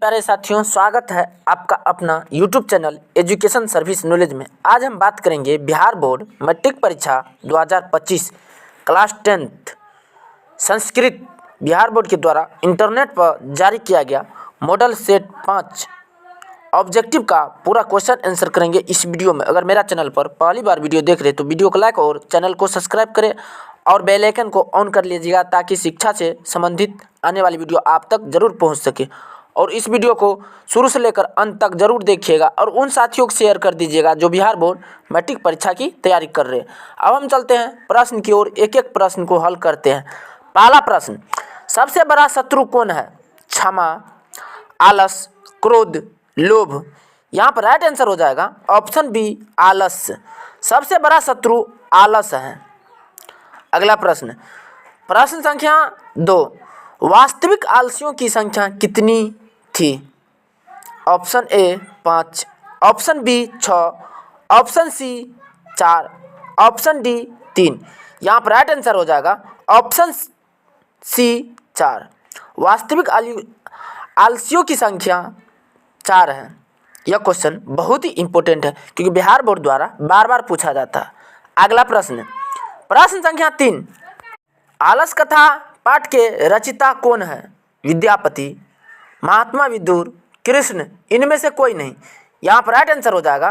प्यारे साथियों, स्वागत है आपका अपना YouTube channel education service knowledge में। आज हम बात करेंगे बिहार बोर्ड मैट्रिक परीक्षा 2025 class 10th Sanskrit Bihar board के द्वारा इंटरनेट पर जारी किया गया मॉडल सेट 5 ऑब्जेक्टिव का पूरा क्वेश्चन आंसर करेंगे इस वीडियो में। अगर मेरा चैनल पर पहली बार वीडियो देख रहे तो वीडियो को लाइक और चैनल को सब्सक्राइब करें और बेल आइकन को ऑन कर लीजिएगा ताकि शिक्षा से संबंधित आने वाली वीडियो आप तक जरूर पहुंच सके। और इस वीडियो को शुरू से लेकर अंत तक जरूर देखिएगा और उन साथियों को शेयर कर दीजिएगा जो बिहार बोर्ड मैट्रिक परीक्षा की तैयारी कर रहे हैं। अब हम चलते हैं प्रश्न की ओर, एक एक प्रश्न को हल करते हैं। पहला प्रश्न, सबसे बड़ा शत्रु कौन है? क्षमा, आलस, क्रोध, लोभ। यहाँ पर राइट आंसर हो जाएगा ऑप्शन बी आलस। सबसे बड़ा शत्रु आलस है। अगला प्रश्न, प्रश्न संख्या 2, वास्तविक आलसियों की संख्या कितनी थी? Option A 5, option B 6, option C 4, option D 3। यहाँ पर राइट आंसर हो जाएगा ऑप्शन सी 4। वास्तविक आलसियों की संख्या 4 है। यह क्वेश्चन बहुत ही इंपॉर्टेंट है क्योंकि बिहार बोर्ड द्वारा बार बार पूछा जाता है। अगला प्रश्न, प्रश्न संख्या 3, आलस कथा पाठ के रचिता कौन है? विद्यापति, महात्मा विदुर, कृष्ण, इनमें से कोई नहीं। यहाँ पर राइट आंसर हो जाएगा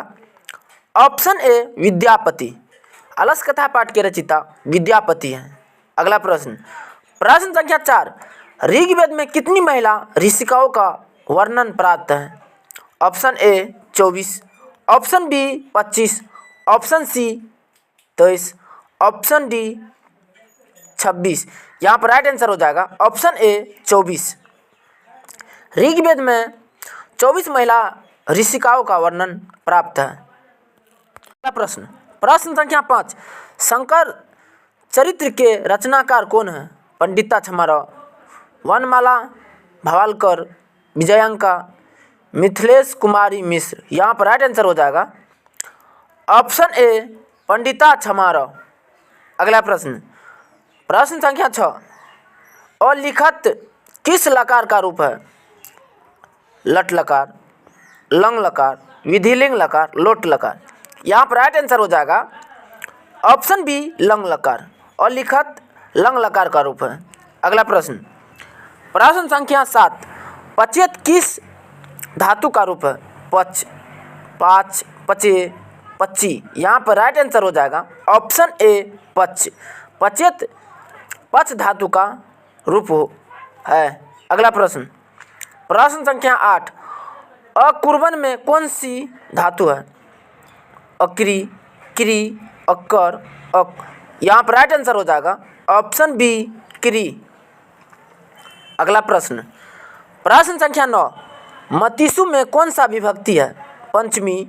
ऑप्शन ए विद्यापति। आलस कथा पाठ के रचिता विद्यापति हैं। अगला प्रश्न, प्रश्न संख्या 4, ऋग्वेद में कितनी महिला ऋषिकाओं का वर्णन प्राप्त है? Option A 24, option B 25, option C 23, option D 26। यहाँ पर राइट आंसर हो जाएगा ऑप्शन ए 24। ऋग्वेद में 24 महिला ऋषिकाओं का वर्णन प्राप्त है। अगला प्रश्न, प्रश्न संख्या 5, शंकर चरित्र के रचनाकार कौन है? पंडिता छमाराव, वनमाला भवालकर, विजयांका, मिथिलेश कुमारी मिश्र। यहाँ पर राइट आंसर हो जाएगा ऑप्शन ए पंडिता छमाराव। अगला प्रश्न, प्रश्न संख्या 6, अलिखत किस लकार का रूप है? लट लकार, लंग लकार, विधिलिंग लकार, लोट लकार। यहाँ पर राइट आंसर हो जाएगा ऑप्शन बी लंग लकार। अलिखत लंग लकार का रूप है। अगला प्रश्न, प्रश्न संख्या 7, पचेत किस धातु का रूप है? पच, पाच, पचे, पच्ची। यहाँ पर राइट आंसर हो जाएगा ऑप्शन ए पच। पचेत पच धातु का रूप है। अगला प्रश्न, प्रश्न संख्या 8, अकुर्बन में कौन सी धातु है? अक्री, क्री, अक्कर, अक। यहाँ पर राइट आंसर हो जाएगा ऑप्शन बी क्री। अगला प्रश्न, प्रश्न संख्या 9, मतीसु में कौन सा विभक्ति है? पंचमी,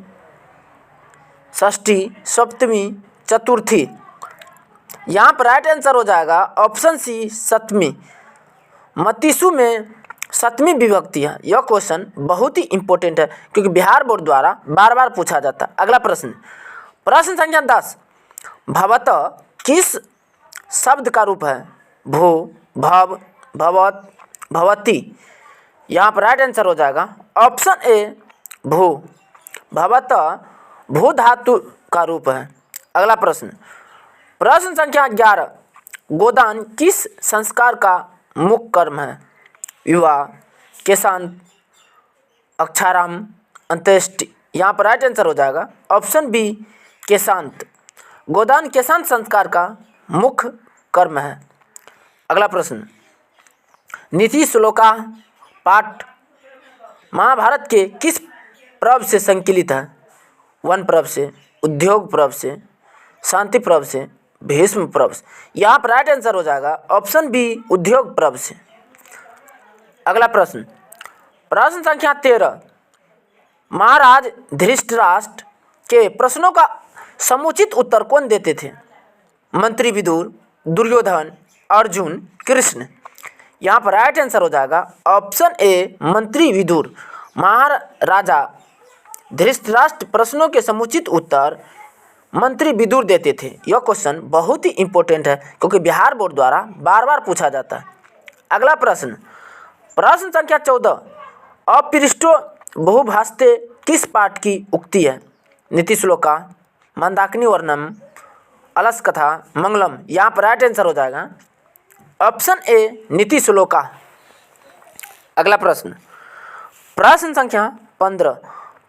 षष्ठी, सप्तमी, चतुर्थी। यहाँ पर राइट आंसर हो जाएगा ऑप्शन सी सप्तमी। मतीसु में सप्तमी विभक्ति है। यह क्वेश्चन बहुत ही इंपॉर्टेंट है क्योंकि बिहार बोर्ड द्वारा बार बार पूछा जाता है। अगला प्रश्न, प्रश्न संख्या 10, भवतः किस शब्द का रूप है? भू, भव, भवत, भवती। यहाँ पर राइट आंसर हो जाएगा ऑप्शन ए भू। भवतः भू धातु का रूप है। अगला प्रश्न, प्रश्न संख्या 11, गोदान किस संस्कार का मुख्य कर्म है? विवाह, केशांत, अक्षाराम, अंत्येष्टि। यहाँ पर राइट आंसर हो जाएगा ऑप्शन बी केशांत। गोदान केशांत संस्कार का मुख्य कर्म है। अगला प्रश्न, नीति श्लोका पाठ महाभारत के किस पर्व से संकलित है? वन पर्व से, उद्योग पर्व से, शांति पर्व से, भीष्म पर्व से। यहाँ पर राइट आंसर हो जाएगा ऑप्शन बी उद्योग पर्व से। अगला प्रश्न, प्रश्न संख्या 13, महाराज धृतराष्ट्र के प्रश्नों का समुचित उत्तर कौन देते थे? मंत्री विदुर, दुर्योधन, अर्जुन, कृष्ण। यहाँ पर राइट आंसर हो जाएगा ऑप्शन ए मंत्री विदुर। महाराजा धृतराष्ट्र प्रश्नों के समुचित उत्तर मंत्री विदुर देते थे। यह क्वेश्चन बहुत ही इंपॉर्टेंट है क्योंकि बिहार बोर्ड द्वारा बार बार पूछा जाता है। अगला प्रश्न, प्रश्न संख्या 14, अपृष्टो बहुभास्ते किस पाठ की उक्ति है? नीतिश्लोका, मंदाकिनी वर्णम, अलस कथा, मंगलम। यहाँ पर राइट आंसर हो जाएगा ऑप्शन ए नीतिश्लोका। अगला प्रश्न, प्रश्न संख्या 15,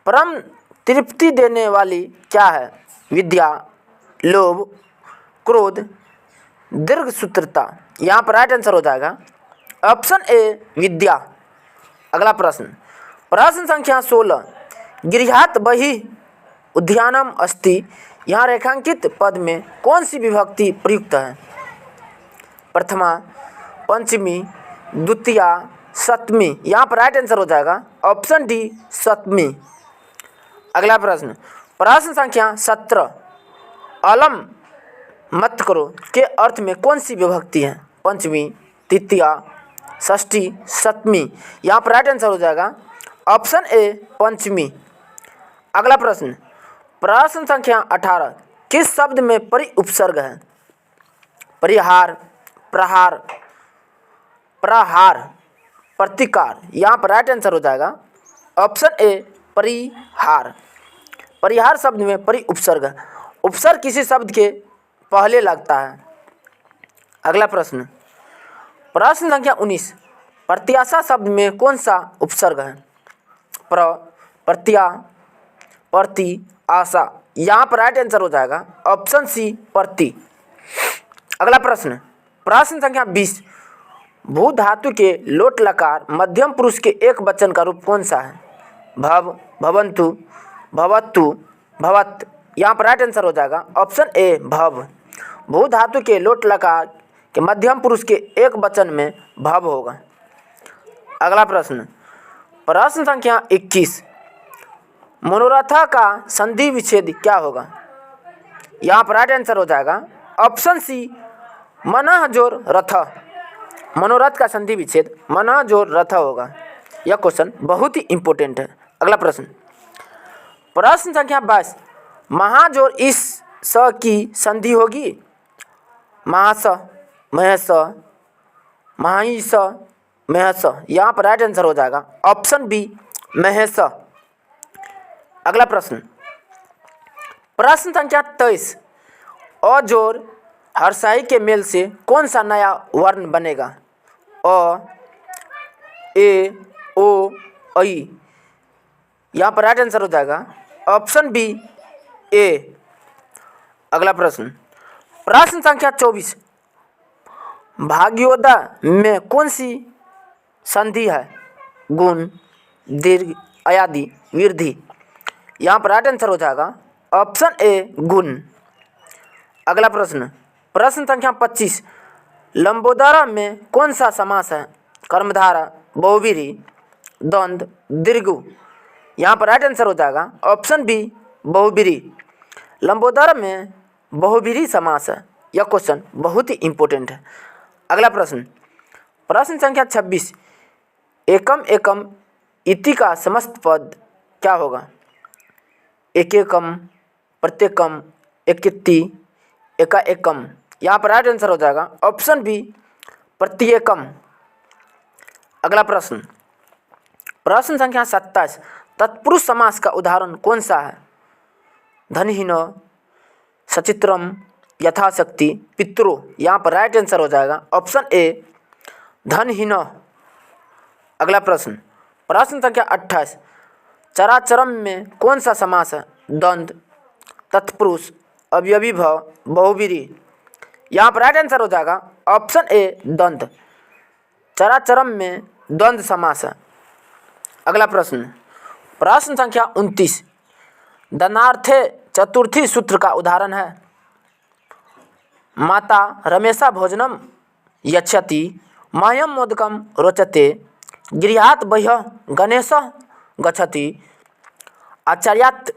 परम तृप्ति देने वाली क्या है? विद्या, लोभ, क्रोध, दीर्घसूत्रता। यहाँ पर राइट आंसर हो जाएगा ऑप्शन ए विद्या। अगला प्रश्न, प्रश्न संख्या 16, गृहात बहिः उद्यानम अस्ति। यहाँ रेखांकित पद में कौन सी विभक्ति प्रयुक्त है? प्रथमा, पंचमी, द्वितीया, सप्तमी। यहाँ पर राइट आंसर हो जाएगा ऑप्शन डी सप्तमी। अगला प्रश्न, प्रश्न संख्या 17, अलम मत करो के अर्थ में कौन सी विभक्ति है? पंचमी, तृतीया, षष्ठी, सप्तमी। यहाँ पर राइट आंसर हो जाएगा ऑप्शन ए पंचमी। अगला प्रश्न, प्रश्न संख्या 18, किस शब्द में परि उपसर्ग है? परिहार, प्रहार, प्रहार, प्रतिकार। यहाँ पर राइट आंसर हो जाएगा ऑप्शन ए परिहार। परिहार शब्द में परि उपसर्ग है। उपसर्ग किसी शब्द के पहले लगता है। अगला प्रश्न, प्रश्न संख्या 19, प्रत्याशा शब्द में कौन सा उपसर्ग है? प्रत्या, प्रति, आशा। यहाँ पर राइट आंसर हो जाएगा ऑप्शन सी प्रति। अगला प्रश्न, प्रश्न संख्या 20, भू धातु के लोट लकार मध्यम पुरुष के एक वचन का रूप कौन सा है? भव, भवन्तु, भवतु, भवत। यहाँ पर राइट आंसर हो जाएगा ऑप्शन ए भव। भू धातु के लोट लकार के मध्यम पुरुष के एक वचन में भव होगा। अगला प्रश्न, प्रश्न संख्या 21, मनोरथ का संधि विच्छेद क्या होगा? यहाँ पर राइट आंसर हो जाएगा ऑप्शन सी मनः जोर रथ। मनोरथ का संधि विच्छेद मनः जोर रथ होगा। यह क्वेश्चन बहुत ही इंपॉर्टेंट है। अगला प्रश्न, प्रश्न संख्या 22, महाजोर इस स की संधि होगी? महास, महस, महाईस, महस। यहाँ पर राइट आंसर हो जाएगा ऑप्शन बी महस। अगला प्रश्न, प्रश्न संख्या 23, अजोर हर्षाई के मेल से कौन सा नया वर्ण बनेगा? अ, ए, ओ, ऐ। यहाँ पर राइट आंसर हो जाएगा ऑप्शन बी ए। अगला प्रश्न, प्रश्न संख्या 24, भाग्योदय में कौन सी संधि है? गुण, दीर्घ, अयादि, वृद्धि। यहाँ पर राइट आंसर हो जाएगा ऑप्शन ए गुण। अगला प्रश्न, प्रश्न संख्या 25, लंबोदर में कौन सा समास है? कर्मधारा, बहुव्रीहि, द्वंद्व, दीर्घ। यहाँ पर राइट आंसर हो जाएगा ऑप्शन बी बहुव्रीहि। लंबोदर में बहुव्रीहि समास है। यह क्वेश्चन बहुत ही इंपॉर्टेंट है। अगला प्रश्न, प्रश्न संख्या 26, एकम एकम इति का समस्त पद क्या होगा? एकेकम, प्रत्येकम, एकिति, एकाएकम। यहाँ पर राइट आंसर हो जाएगा ऑप्शन बी प्रत्येकम। अगला प्रश्न, प्रश्न संख्या 27, तत्पुरुष समास का उदाहरण कौन सा है? धनहीन, सचित्रम, यथाशक्ति, पितरो। यहाँ पर राइट आंसर हो जाएगा ऑप्शन ए धनहीन। अगला प्रश्न, प्रश्न संख्या 28, चराचरम में कौन सा समास है? द्वंद्व, तत्पुरुष, अवयवी भाव, बहुव्रीहि। यहाँ पर राइट आंसर हो जाएगा ऑप्शन ए द्वंद्व। चराचरम में द्वंद्व समास है। अगला प्रश्न, प्रश्न संख्या 29, दनार्थे चतुर्थी सूत्र का उदाहरण है? माता रमेशा भोजनम यच्छति, मह्यम मोदकम रोचते, गृहात् बह्यः गणेशः गच्छति, आचार्यात्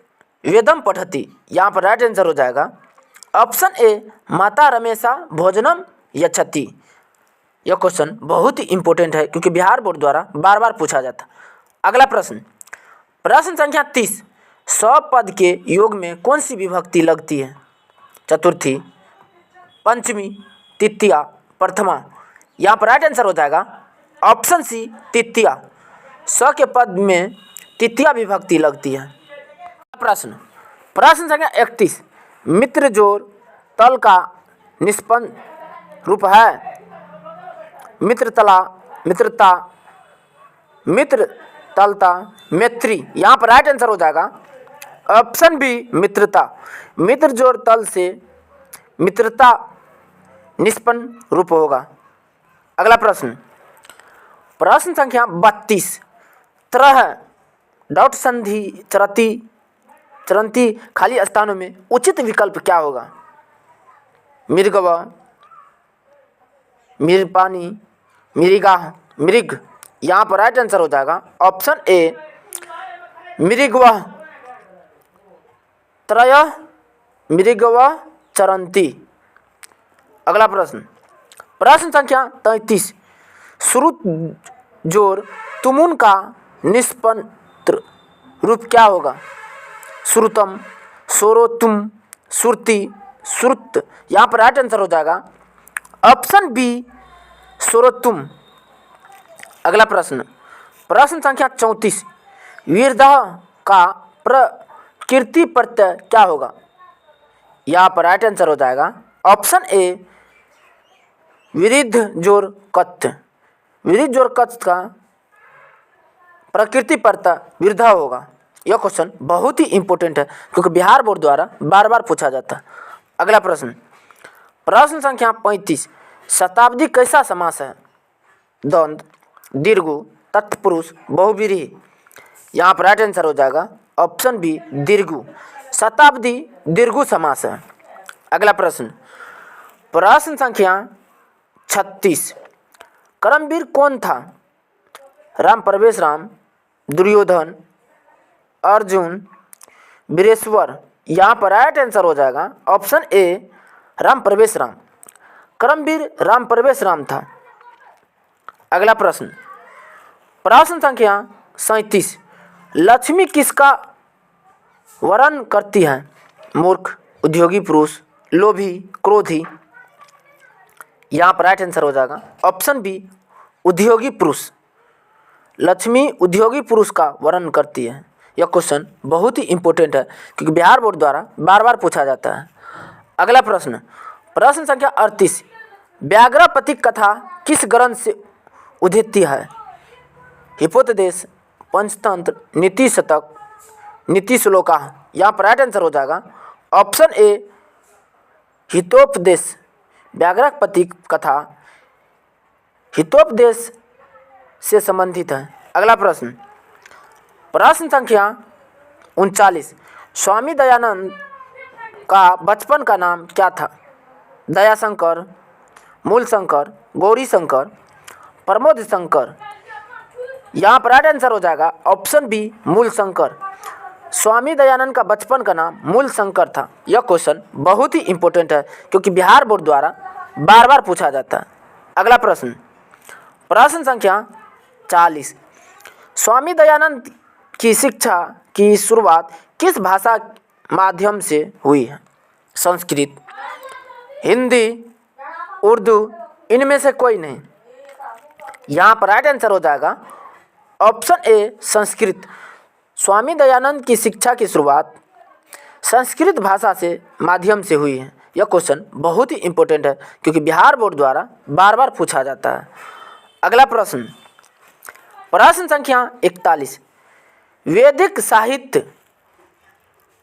वेदम पठति। यहाँ पर राइट आंसर हो जाएगा ऑप्शन ए माता रमेशा भोजनम यच्छति। यह क्वेश्चन बहुत ही इंपॉर्टेंट है क्योंकि बिहार बोर्ड द्वारा बार बार पूछा जाता। अगला प्रश्न, प्रश्न संख्या 30, स्वपद के योग में कौन सी विभक्ति लगती है? चतुर्थी, पंचमी, तृतीया, प्रथमा। यहाँ पर राइट आंसर हो जाएगा ऑप्शन सी तृतीया। स के पद में तृतीया विभक्ति लगती है। प्रश्न संख्या 31, मित्र जोड़ तल का निष्पन्न रूप है। मित्रतला, मित्रता, मित्र तलता, मैत्री। यहाँ पर राइट आंसर हो जाएगा ऑप्शन बी मित्रता। मित्र जोड़ तल से मित्रता निष्पन्न रूप होगा। अगला प्रश्न संख्या 32, तरह डॉट संधि चरंती खाली स्थानों में उचित विकल्प क्या होगा? मृगव, मिरपानी, मृगाह, मृग। यहाँ पर राइट आंसर हो जाएगा ऑप्शन ए मृगवः। त्रयः मृगवः चरन्ति। अगला प्रश्न संख्या 33, श्रुत जोड़ तुमुन का निष्पन्न रूप क्या होगा? श्रुतम, सोरोतुम, श्रुति, श्रुत। यहाँ पर राइट आंसर हो जाएगा ऑप्शन बी सोरोतुम। अगला प्रश्न संख्या 34, विरधः का प्रकृति प्रत्यय क्या होगा? यहाँ पर राइट आंसर हो जाएगा ऑप्शन ए विरुद्ध जोड़ कथ। विरुद्ध जोड़ कथ का प्रकृति प्रत्यय विरधः होगा। यह क्वेश्चन बहुत ही इंपॉर्टेंट है क्योंकि बिहार बोर्ड द्वारा बार बार पूछा जाता है। अगला प्रश्न संख्या 35, शताब्दी कैसा समास है? द्वंद्व, दीर्घु, तत्पुरुष, बहुव्रीहि। यहाँ पर राइट आंसर हो जाएगा ऑप्शन बी दीर्घु। शताब्दी दीर्घु समास है। अगला प्रश्न संख्या 36, कर्मवीर कौन था? राम प्रवेश राम, दुर्योधन, अर्जुन, वीरेश्वर। यहाँ पर राइट आंसर हो जाएगा ऑप्शन ए राम प्रवेश राम। कर्मवीर राम प्रवेश राम था। अगला प्रश्न संख्या 37, लक्ष्मी किसका वर्णन करती है? मूर्ख, उद्योगी पुरुष, लोभी, क्रोधी। यहाँ पर राइट आंसर हो जाएगा ऑप्शन बी उद्योगी पुरुष। लक्ष्मी उद्योगी पुरुष का वर्णन करती है। यह क्वेश्चन बहुत ही इंपॉर्टेंट है क्योंकि बिहार बोर्ड द्वारा बार बार पूछा जाता है। अगला प्रश्न संख्या 38, व्याघ्रपति कथा किस ग्रंथ से उद्धृत है? हिपोतदेश, पंचतंत्र, नीति शतक, नीति श्लोका। यहाँ पर राइट आंसर हो जाएगा ऑप्शन ए हितोपदेश। व्याघ्रपति कथा हितोपदेश से संबंधित है। अगला प्रश्न संख्या 39, स्वामी दयानंद का बचपन का नाम क्या था? दयाशंकर, मूलशंकर, गौरीशंकर, प्रमोद शंकर। यहाँ पर राइट आंसर हो जाएगा ऑप्शन बी मूलशंकर। स्वामी दयानंद का बचपन का नाम मूलशंकर था। यह क्वेश्चन बहुत ही इंपॉर्टेंट है क्योंकि बिहार बोर्ड द्वारा बार बार पूछा जाता है। अगला प्रश्न संख्या 40, स्वामी दयानंद की शिक्षा की शुरुआत किस भाषा माध्यम से हुई है? संस्कृत, हिंदी, उर्दू, इनमें से कोई नहीं। यहाँ पर राइट आंसर हो जाएगा ऑप्शन ए संस्कृत। स्वामी दयानंद की शिक्षा की शुरुआत संस्कृत भाषा से माध्यम से हुई है। यह क्वेश्चन बहुत ही इंपॉर्टेंट है क्योंकि बिहार बोर्ड द्वारा बार बार पूछा जाता है। अगला प्रश्न संख्या 41, वैदिक साहित्य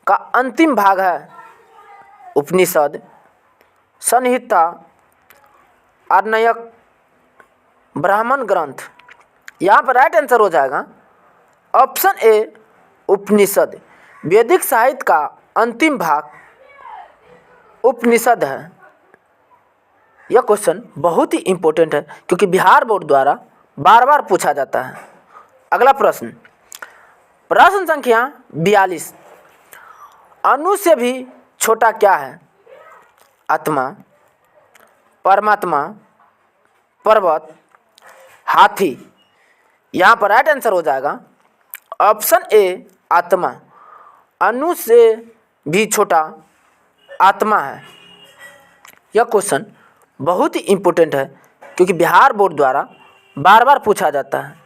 का अंतिम भाग है उपनिषद, संहिता, आरण्यक, ब्राह्मण ग्रंथ। यहाँ पर राइट आंसर हो जाएगा ऑप्शन ए उपनिषद। वैदिक साहित्य का अंतिम भाग उपनिषद है। यह क्वेश्चन बहुत ही इंपॉर्टेंट है क्योंकि बिहार बोर्ड द्वारा बार बार पूछा जाता है। अगला प्रश्न संख्या 42, अणु से भी छोटा क्या है? आत्मा, परमात्मा, पर्वत, हाथी। यहाँ पर राइट आंसर हो जाएगा ऑप्शन ए आत्मा। अणु से भी छोटा आत्मा है। यह क्वेश्चन बहुत ही इंपॉर्टेंट है क्योंकि बिहार बोर्ड द्वारा बार बार पूछा जाता है।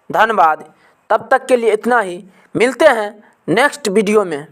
धन्यवाद। तब तक के लिए इतना ही, मिलते हैं नेक्स्ट वीडियो में।